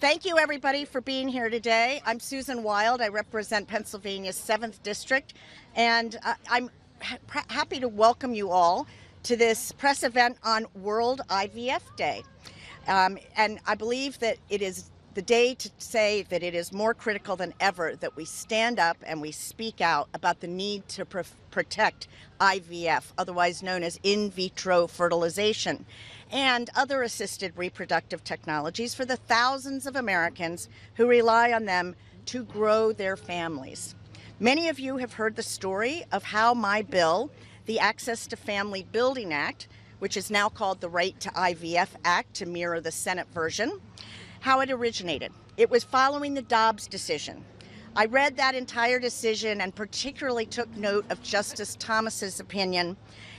Thank you, everybody, for being here today. I'm Susan Wild. I represent Pennsylvania's 7th District, and I'm happy to welcome you all to this press event on World IVF Day. And I believe that it is the day to say that it is more critical than ever that we stand up and we speak out about the need to protect IVF, otherwise known as in vitro fertilization, and other assisted reproductive technologies for the thousands of Americans who rely on them to grow their families. Many of you have heard the story of how my bill, the Access to Family Building Act, which is now called the Right to IVF Act to mirror the Senate version, how it originated. It was following the Dobbs decision. I read that entire decision and particularly took note of Justice Thomas's opinion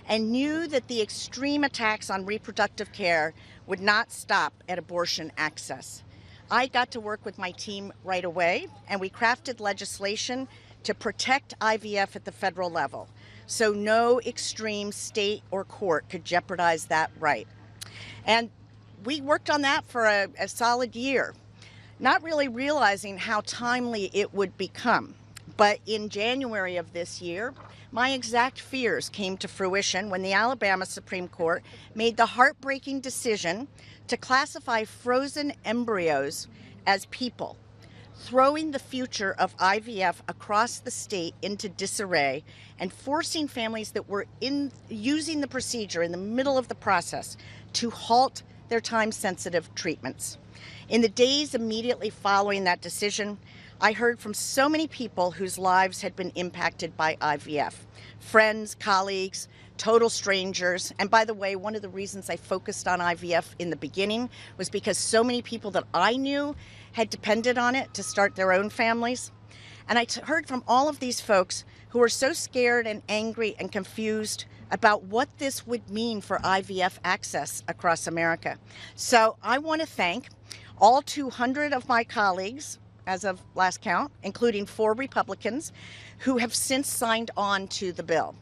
and knew that the extreme attacks on reproductive care would not stop at abortion access. I got to work with my team right away, and we crafted legislation to protect IVF at the federal level, so no extreme state or court could jeopardize that right. And we worked on that for a solid year, not really realizing how timely it would become. But in January of this year, my exact fears came to fruition when the Alabama Supreme Court made the heartbreaking decision to classify frozen embryos as people, throwing the future of IVF across the state into disarray and forcing families that were using the procedure in the middle of the process to halt their time-sensitive treatments. In the days immediately following that decision, I heard from so many people whose lives had been impacted by IVF. Friends, colleagues, total strangers. And by the way, one of the reasons I focused on IVF in the beginning was because so many people that I knew had depended on it to start their own families. And I heard from all of these folks who were so scared and angry and confused about what this would mean for IVF access across America. So I want to thank all 200 of my colleagues, as of last count, including 4 Republicans, who have since signed on to the bill.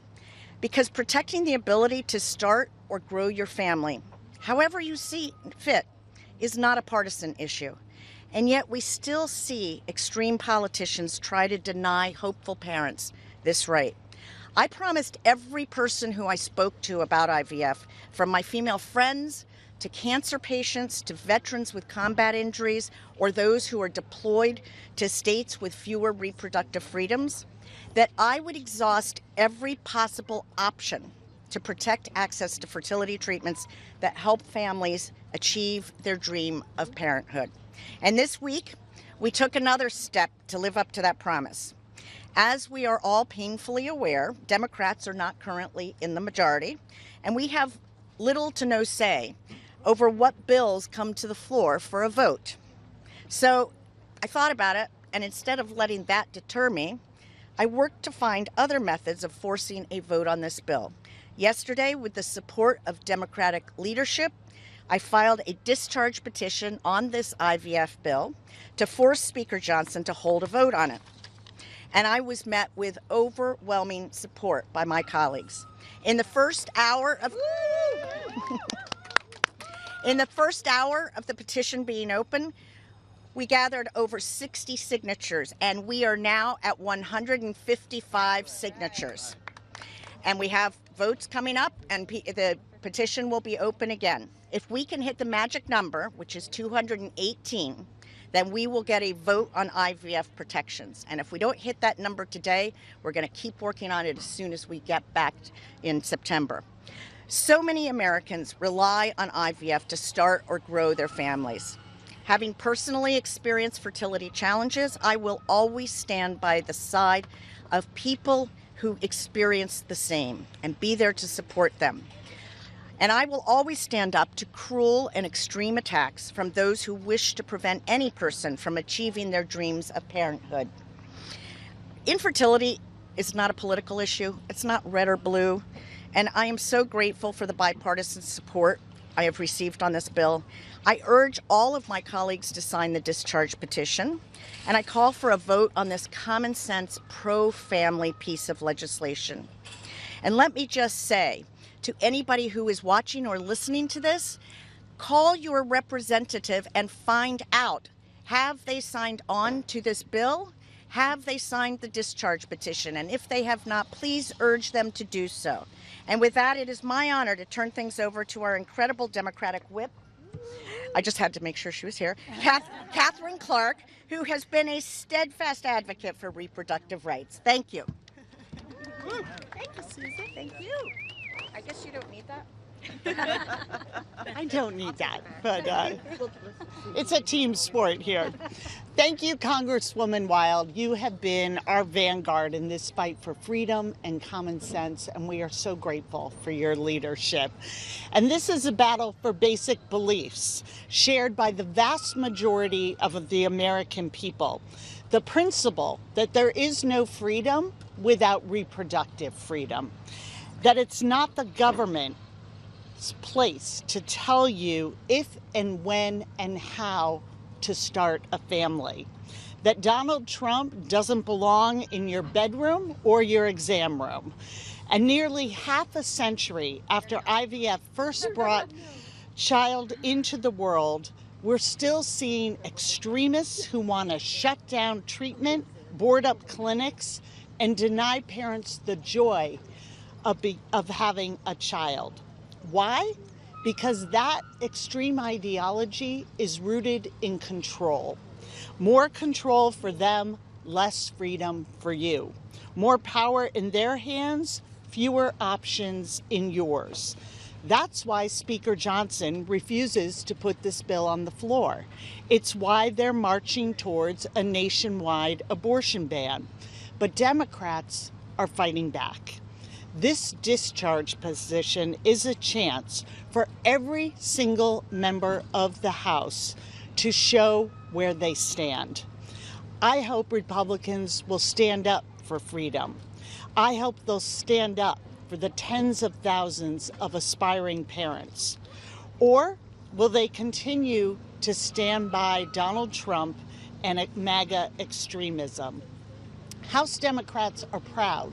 Because protecting the ability to start or grow your family, however you see fit, is not a partisan issue. And yet we still see extreme politicians try to deny hopeful parents this right. I promised every person who I spoke to about IVF, from my female friends to cancer patients to veterans with combat injuries or those who are deployed to states with fewer reproductive freedoms, that I would exhaust every possible option to protect access to fertility treatments that help families achieve their dream of parenthood. And this week, we took another step to live up to that promise. As we are all painfully aware, Democrats are not currently in the majority, and we have little to no say over what bills come to the floor for a vote. So I thought about it, and instead of letting that deter me, I worked to find other methods of forcing a vote on this bill. Yesterday, with the support of Democratic leadership, I filed a discharge petition on this IVF bill to force Speaker Johnson to hold a vote on it. And I was met with overwhelming support by my colleagues. In the first hour of the petition being open, we gathered over 60 signatures, and we are now at 155 signatures. And we have votes coming up, and the petition will be open again. If we can hit the magic number, which is 218, then we will get a vote on IVF protections. And if we don't hit that number today, we're going to keep working on it as soon as we get back in September. So many Americans rely on IVF to start or grow their families. Having personally experienced fertility challenges, I will always stand by the side of people who experience the same and be there to support them. And I will always stand up to cruel and extreme attacks from those who wish to prevent any person from achieving their dreams of parenthood. Infertility is not a political issue. It's not red or blue. And I am so grateful for the bipartisan support I have received on this bill. I urge all of my colleagues to sign the discharge petition, and I call for a vote on this common sense, pro-family piece of legislation. And let me just say to anybody who is watching or listening to this, call your representative and find out Have they signed on to this bill? Have they signed the discharge petition? And if they have not, please urge them to do so. And with that, it is my honor to turn things over to our incredible Democratic whip. I just had to make sure she was here. Catherine Clark, who has been a steadfast advocate for reproductive rights. Thank you. Thank you, Susan. Thank you. I guess you don't need that. I don't need that, but it's a team sport here. Thank you, Congresswoman Wild. You have been our vanguard in this fight for freedom and common sense, and we are so grateful for your leadership. And this is a battle for basic beliefs shared by the vast majority of the American people. The principle that there is no freedom without reproductive freedom, that it's not the government place to tell you if and when and how to start a family. That Donald Trump doesn't belong in your bedroom or your exam room. And nearly half a century after IVF first brought child into the world, we're still seeing extremists who want to shut down treatment, board up clinics, and deny parents the joy of having a child. Why? Because that extreme ideology is rooted in control. More control for them, less freedom for you. More power in their hands, fewer options in yours. That's why Speaker Johnson refuses to put this bill on the floor. It's why they're marching towards a nationwide abortion ban. But Democrats are fighting back. This discharge position is a chance for every single member of the House to show where they stand. I hope Republicans will stand up for freedom. I hope they'll stand up for the tens of thousands of aspiring parents. Or will they continue to stand by Donald Trump and MAGA extremism? House Democrats are proud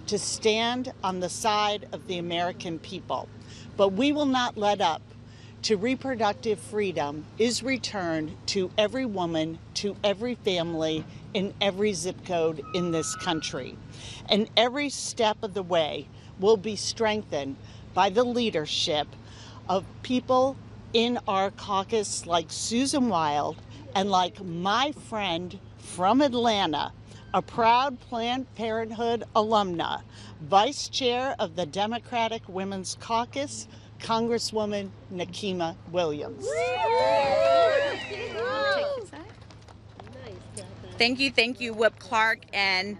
to stand on the side of the American people, but we will not let up till reproductive freedom is returned to every woman, to every family, in every zip code in this country. And every step of the way will be strengthened by the leadership of people in our caucus like Susan Wild and like my friend from Atlanta, a proud Planned Parenthood alumna, Vice Chair of the Democratic Women's Caucus, Congresswoman Nikema Williams. Thank you, Whip Clark, and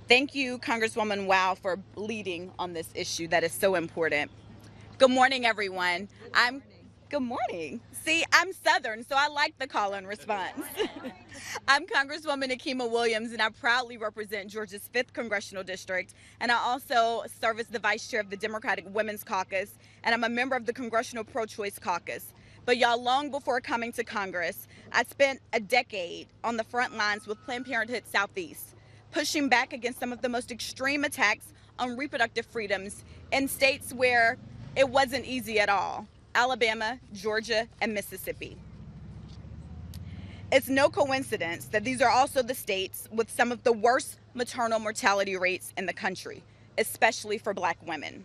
thank you, Congresswoman Wow, for leading on this issue that is so important. Good morning, everyone. Good morning. See, I'm Southern, so I like the call and response. I'm Congresswoman Nikema Williams, and I proudly represent Georgia's 5th Congressional District, and I also serve as the Vice Chair of the Democratic Women's Caucus, and I'm a member of the Congressional Pro-Choice Caucus. But y'all, long before coming to Congress, I spent a decade on the front lines with Planned Parenthood Southeast, pushing back against some of the most extreme attacks on reproductive freedoms in states where it wasn't easy at all: Alabama, Georgia, and Mississippi. It's no coincidence that these are also the states with some of the worst maternal mortality rates in the country, especially for Black women.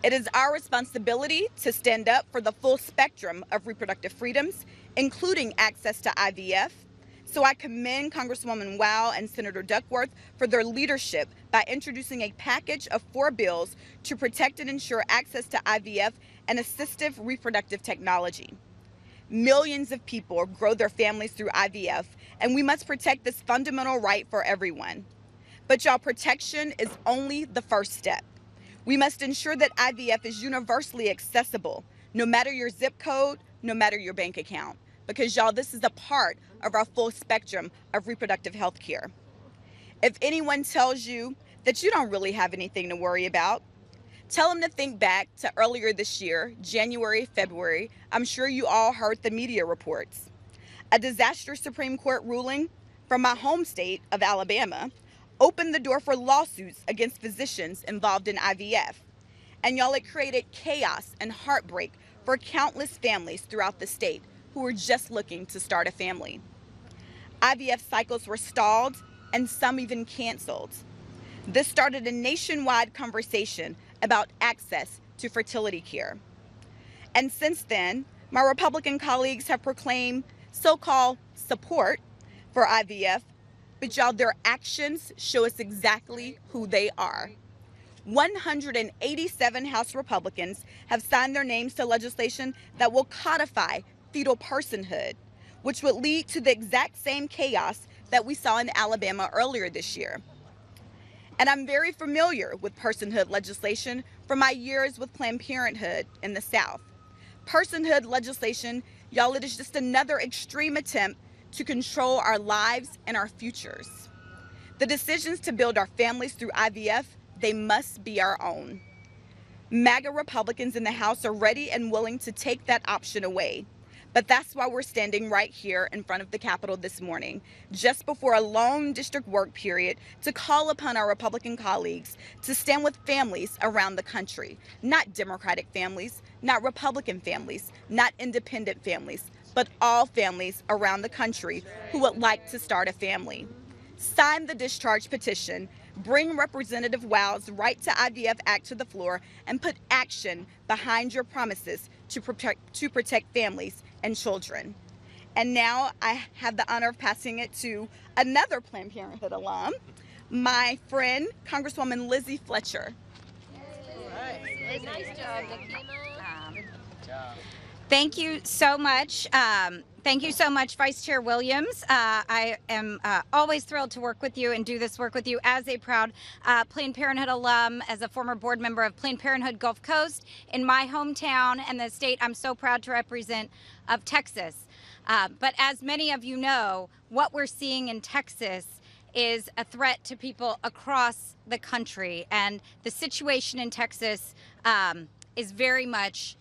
It is our responsibility to stand up for the full spectrum of reproductive freedoms, including access to IVF. So I commend Congresswoman Wow and Senator Duckworth for their leadership by introducing a package of 4 bills to protect and ensure access to IVF and assistive reproductive technology. Millions of people grow their families through IVF, and we must protect this fundamental right for everyone. But y'all, protection is only the first step. We must ensure that IVF is universally accessible, no matter your zip code, no matter your bank account. Because y'all, this is a part of our full spectrum of reproductive health care. If anyone tells you that you don't really have anything to worry about, tell them to think back to earlier this year, January, February. I'm sure you all heard the media reports. A disastrous Supreme Court ruling from my home state of Alabama opened the door for lawsuits against physicians involved in IVF. And y'all, it created chaos and heartbreak for countless families throughout the state who were just looking to start a family. IVF cycles were stalled and some even canceled. This started a nationwide conversation about access to fertility care. And since then, my Republican colleagues have proclaimed so-called support for IVF, but y'all, their actions show us exactly who they are. 187 House Republicans have signed their names to legislation that will codify fetal personhood, which would lead to the exact same chaos that we saw in Alabama earlier this year. And I'm very familiar with personhood legislation from my years with Planned Parenthood in the South. Personhood legislation, y'all, it is just another extreme attempt to control our lives and our futures. The decisions to build our families through IVF, they must be our own. MAGA Republicans in the House are ready and willing to take that option away. But that's why we're standing right here in front of the Capitol this morning, just before a long district work period, to call upon our Republican colleagues to stand with families around the country, not Democratic families, not Republican families, not independent families, but all families around the country who would like to start a family. Sign the discharge petition, bring Representative Wild's Right to IVF Act to the floor, and put action behind your promises to protect families and children. And now I have the honor of passing it to another Planned Parenthood alum, my friend, Congresswoman Lizzie Fletcher. Nice job, Nakima. Thank you so much. Thank you so much, Vice Chair Williams. I am always thrilled to work with you and do this work with you as a proud Planned Parenthood alum, as a former board member of Planned Parenthood Gulf Coast in my hometown and the state I'm so proud to represent of Texas. But as many of you know, what we're seeing in Texas is a threat to people across the country. And the situation in Texas is very much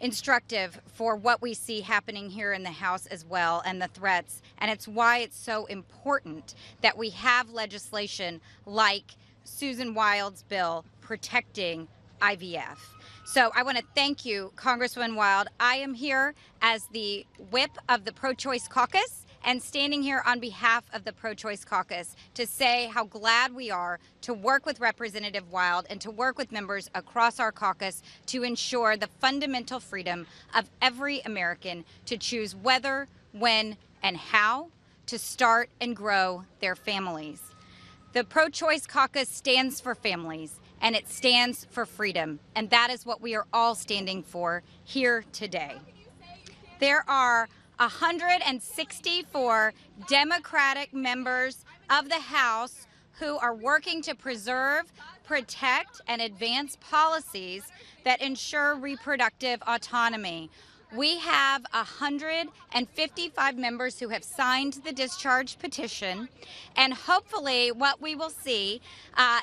instructive for what we see happening here in the House as well, and the threats. And it's why it's so important that we have legislation like Susan Wild's bill protecting IVF. So I want to thank you, Congresswoman Wild. I am here as the whip of the Pro-Choice Caucus and standing here on behalf of the Pro-Choice Caucus to say how glad we are to work with Representative Wild and to work with members across our caucus to ensure the fundamental freedom of every American to choose whether, when, and how to start and grow their families. The Pro-Choice Caucus stands for families, and it stands for freedom, and that is what we are all standing for here today. There are 164 Democratic members of the House who are working to preserve, protect, and advance policies that ensure reproductive autonomy. We have 155 members who have signed the discharge petition, and hopefully what we will see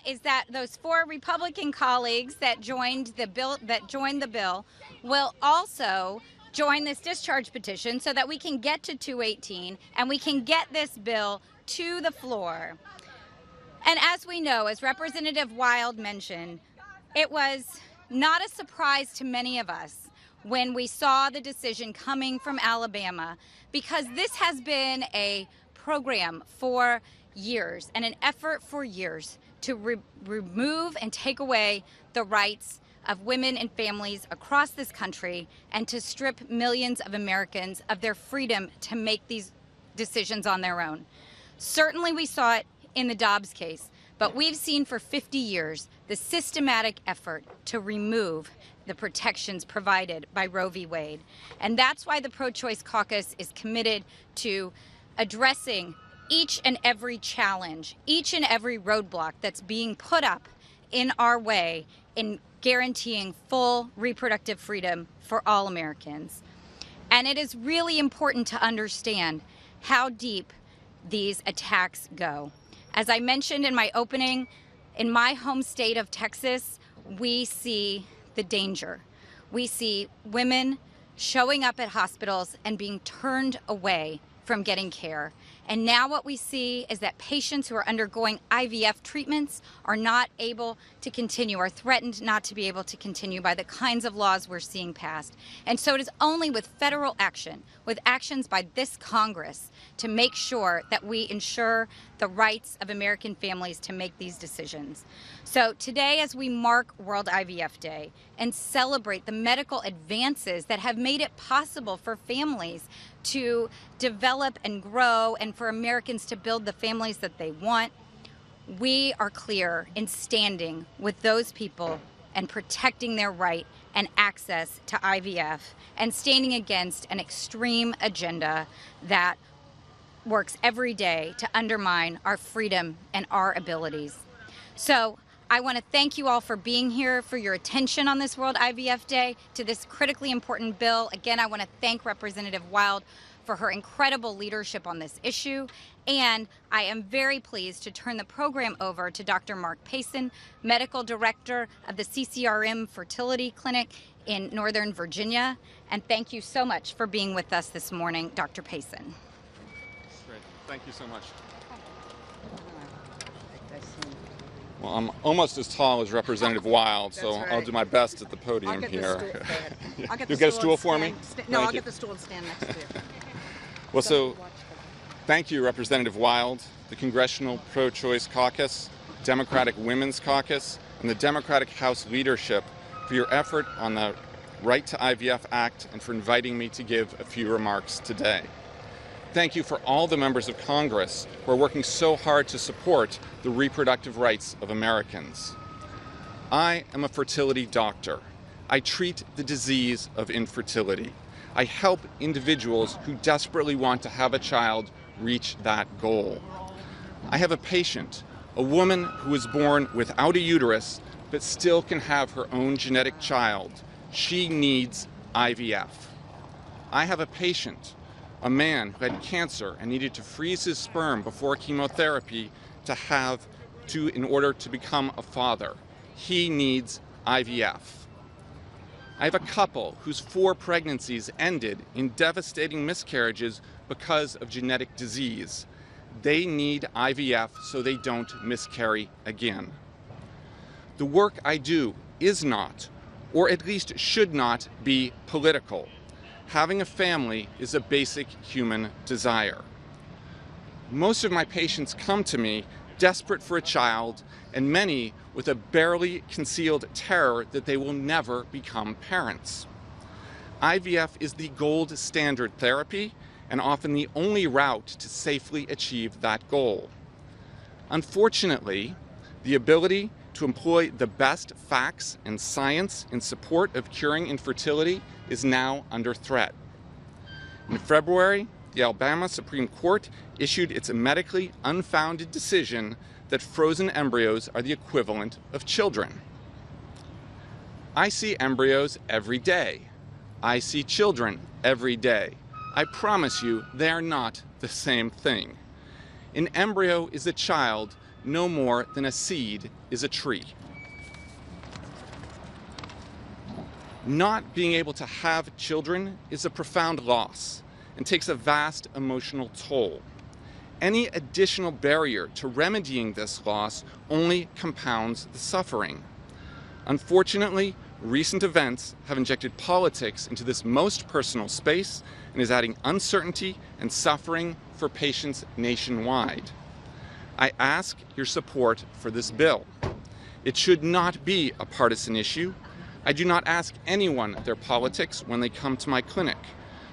is that those 4 Republican colleagues that joined the bill will also join this discharge petition so that we can get to 218 and we can get this bill to the floor. And as we know, as Representative Wild mentioned, it was not a surprise to many of us when we saw the decision coming from Alabama, because this has been a program for years and an effort for years to remove and take away the rights of women and families across this country and to strip millions of Americans of their freedom to make these decisions on their own. Certainly we saw it in the Dobbs case, but we've seen for 50 years the systematic effort to remove the protections provided by Roe v. Wade. And that's why the Pro-Choice Caucus is committed to addressing each and every challenge, each and every roadblock that's being put up in our way in guaranteeing full reproductive freedom for all Americans. And it is really important to understand how deep these attacks go. As I mentioned in my opening, in my home state of Texas, we see the danger. We see women showing up at hospitals and being turned away from getting care. And now what we see is that patients who are undergoing IVF treatments are not able to continue, are threatened not to be able to continue by the kinds of laws we're seeing passed. And so it is only with federal action, with actions by this Congress, to make sure that we ensure the rights of American families to make these decisions. So today, as we mark World IVF Day and celebrate the medical advances that have made it possible for families to develop and grow and for Americans to build the families that they want, we are clear in standing with those people and protecting their right and access to IVF and standing against an extreme agenda that works every day to undermine our freedom and our abilities. So I want to thank you all for being here, for your attention on this World IVF Day to this critically important bill. Again, I want to thank Representative Wild for her incredible leadership on this issue. And I am very pleased to turn the program over to Dr. Mark Payson, Medical Director of the CCRM Fertility Clinic in Northern Virginia. And thank you so much for being with us this morning, Dr. Payson. Great. Thank you so much. Well, I'm almost as tall as Representative Wild, so right. I'll do my best at the podium I'll get here. The stool. Go ahead. I'll get You'll the get a stool for and me? stand, no, Thank I'll you. get the stool and stand next to you. Well, so thank you, Representative Wild, the Congressional Pro-Choice Caucus, Democratic Women's Caucus, and the Democratic House leadership for your effort on the Right to IVF Act and for inviting me to give a few remarks today. Thank you for all the members of Congress who are working so hard to support the reproductive rights of Americans. I am a fertility doctor. I treat the disease of infertility. I help individuals who desperately want to have a child reach that goal. I have a patient, a woman who was born without a uterus but still can have her own genetic child. She needs IVF. I have a patient, a man who had cancer and needed to freeze his sperm before chemotherapy in order to become a father. He needs IVF. I have a couple whose 4 pregnancies ended in devastating miscarriages because of genetic disease. They need IVF so they don't miscarry again. The work I do is not, or at least should not, be political. Having a family is a basic human desire. Most of my patients come to me desperate for a child, and many with a barely concealed terror that they will never become parents. IVF is the gold standard therapy and often the only route to safely achieve that goal. Unfortunately, the ability to employ the best facts and science in support of curing infertility is now under threat. In February, the Alabama Supreme Court issued its medically unfounded decision that frozen embryos are the equivalent of children. I see embryos every day. I see children every day. I promise you, they are not the same thing. An embryo is a child no more than a seed is a tree. Not being able to have children is a profound loss and takes a vast emotional toll. Any additional barrier to remedying this loss only compounds the suffering. Unfortunately, recent events have injected politics into this most personal space and is adding uncertainty and suffering for patients nationwide. I ask your support for this bill. It should not be a partisan issue. I do not ask anyone their politics when they come to my clinic.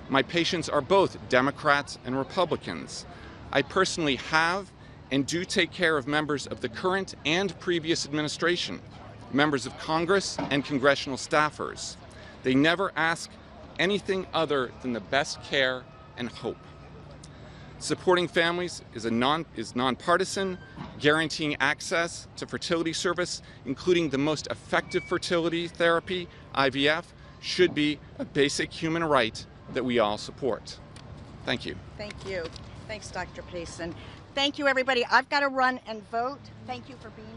My patients are both Democrats and Republicans. I personally have and do take care of members of the current and previous administration, members of Congress and congressional staffers. They never ask anything other than the best care and hope. Supporting families is nonpartisan, guaranteeing access to fertility service, including the most effective fertility therapy, IVF, should be a basic human right that we all support. Thank you. Thank you. Thanks, Dr. Payson. Thank you, everybody. I've got to run and vote. Thank you for being